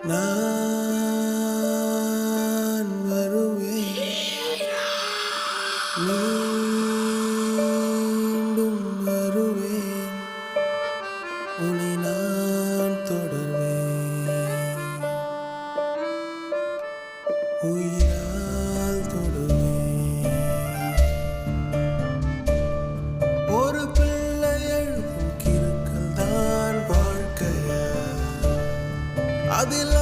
நான் வருவேன், மீண்டும் வருவேன், உன்னை நான் தொடர்வேன், உயிரால் தொடுவேன். ஒரு பிள்ளை எழுதும் கிறுக்கல் தான் வாழ்க்கைய, அதில்